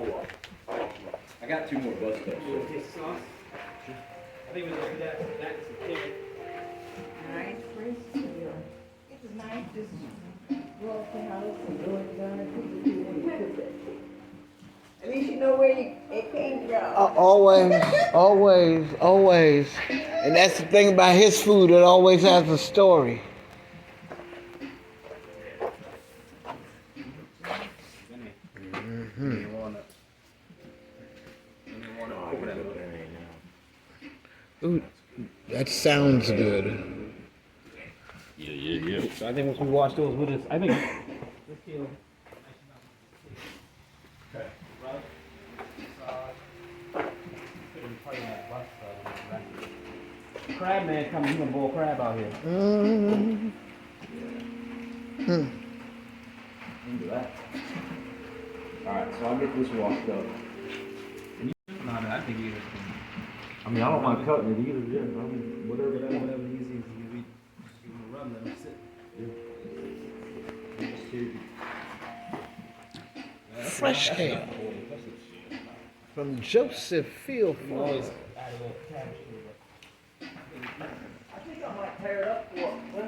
I'll watch. I got 2 more bus stops. You want to taste the sauce? Sure. I think we're going to do that. That's a carrot. Nice, it's nice just go up the house and go down and cook it. At least you know where it came from. Always. And that's the thing about his food, it always has a story. Ooh, that sounds good. Yeah. So I think once we wash those with us, I think this kilo. Crab man coming, he's gonna boil crab out here. Do that. Alright, so I'll get this washed up. No, I think either. I mean, I don't mind cutting it either, yeah. I mean, whatever Whatever easy is, you just give them a rub, let them sit. Fresh kale from Joseph Field You can always Farm. add a little cabbage to it. I think I might tear it up for, well, I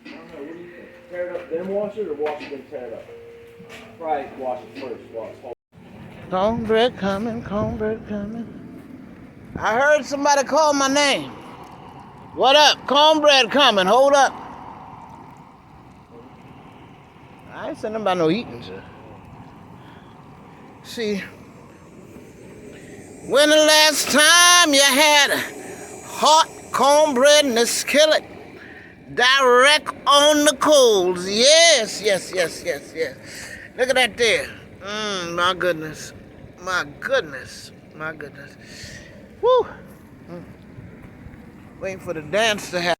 don't know, what do you think? Tear it up, then wash it, or wash it, then tear it up? Probably wash it first while it's whole. Cornbread coming. I heard somebody call my name. What up? Cornbread coming, hold up. I ain't saying about no eating, sir. See, when the last time you had hot cornbread in the skillet, direct on the coals? Yes. Look at that there. My goodness. Woo. Waiting for the dance to happen.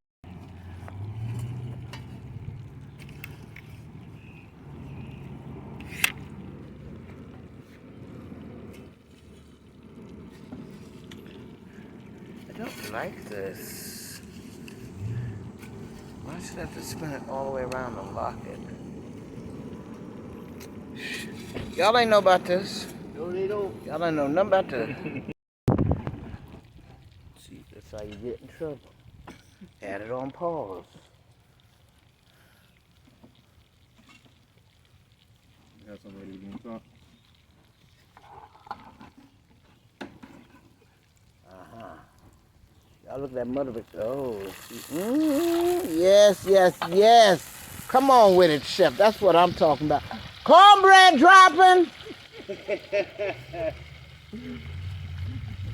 I don't like this. Why should I have to spin it all the way around to lock it? Y'all ain't know about this. No, they don't. Y'all ain't know nothing about this. See, that's how you get in trouble. Had it on pause. You got something ready to do top? Y'all look at that mother bitch. Oh, yes. Come on with it, chef. That's what I'm talking about. Cornbread dropping.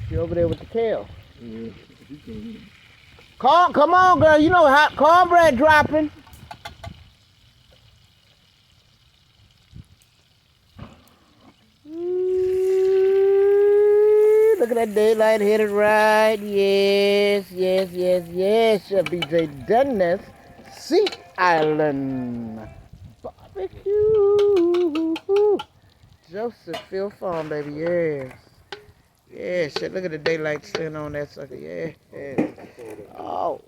She over there with the kale. Come on, girl. You know hot cornbread dropping. Look at that daylight hit it right. Yes. Chef BJ Dennis, Sea Island barbecue. Joseph Field Farm, baby. Yes. Shit. Look at the daylight sitting on that sucker. Yes. Oh.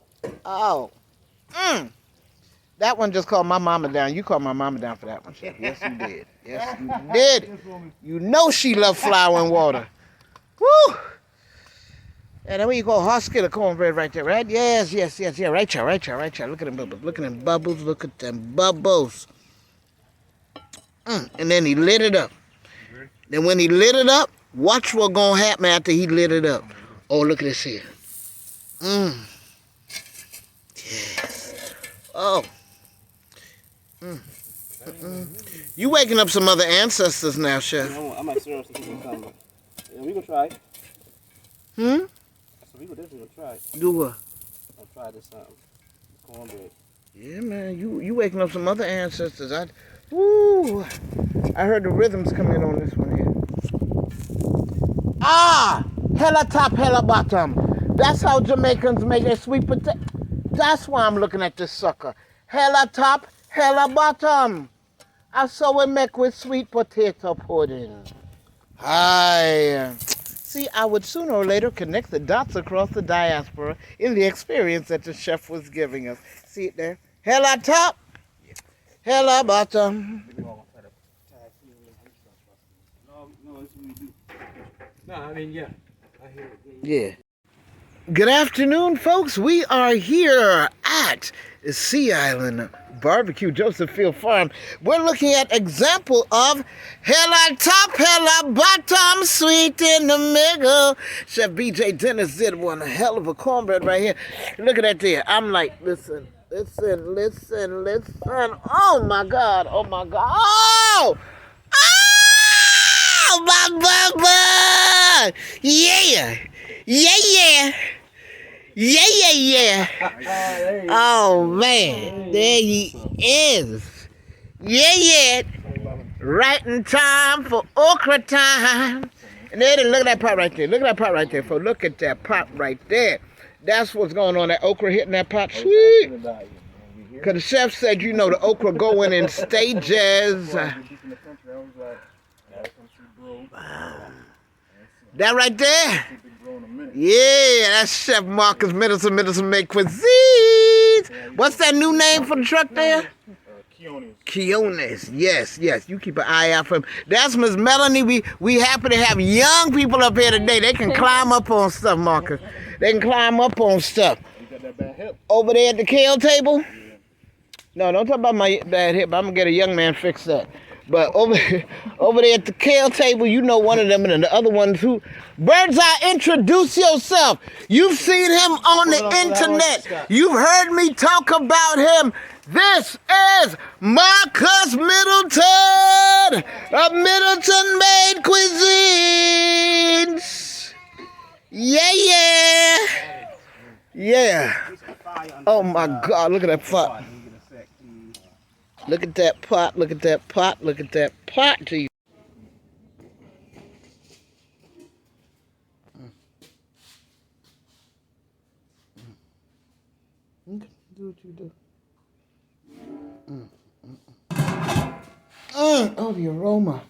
That one just called my mama down. You called my mama down for that one, Chef. Yes, you did. You know she loved flour and water. Woo! And then what you call hospital cornbread right there, right? Yes. Right there. Look at them bubbles. And then he lit it up. Then when he lit it up, watch what's gonna happen after he lit it up. Oh, look at this here. Yes. Oh. You waking up some other ancestors now, Chef. I might serve some people coming. Yeah, we gonna try it. So we gonna definitely try it. Do what? I'll try this cornbread. Yeah, man. You waking up some other ancestors. I heard the rhythms come in on this one here. Hella top, hella bottom. That's how Jamaicans make their sweet potato. That's why I'm looking at this sucker. Hella top, hella bottom. That's how we make with sweet potato pudding. Hi. See, I would sooner or later connect the dots across the diaspora in the experience that the chef was giving us. See it there? Hella top, hella bottom. No, I mean, yeah. I hear it. Yeah. Good afternoon, folks. We are here at Sea Island Barbecue, Joseph Field Farm. We're looking at example of hella top, hella bottom, sweet in the middle. Chef BJ Dennis did one hell of a cornbread right here. Look at that there. I'm like, listen. Oh my God. Oh my God. Oh! Oh, my bubba! Yeah! Yeah! Oh, man. There he is. Yeah. Right in time for okra time. And there, look at that pot right there. Look at that pot right there, folks. Look at that pot right there. That's what's going on. That okra hitting that pot. Sweet. Because the chef said, you know, the okra going in stages. That right there? Yeah, that's Chef Marcus Middleton make cuisines. What's that new name for the truck there? Keonis. Yes. You keep an eye out for him. That's Miss Melanie. We happy to have young people up here today. They can climb up on stuff, Marcus. They can climb up on stuff. Over there at the Kale table? No, don't talk about my bad hip. I'm going to get a young man fix that. But over there at the Kale table, you know one of them and the other ones who... Bird's Eye, introduce yourself. You've seen him on the internet. You've heard me talk about him. This is Marcus Middleton of Middleton Made Cuisines. Yeah. Oh my God, look at that pot. Look at that pot, look at that pot, look at that pot, geez. Do what you do. Oh, the aroma.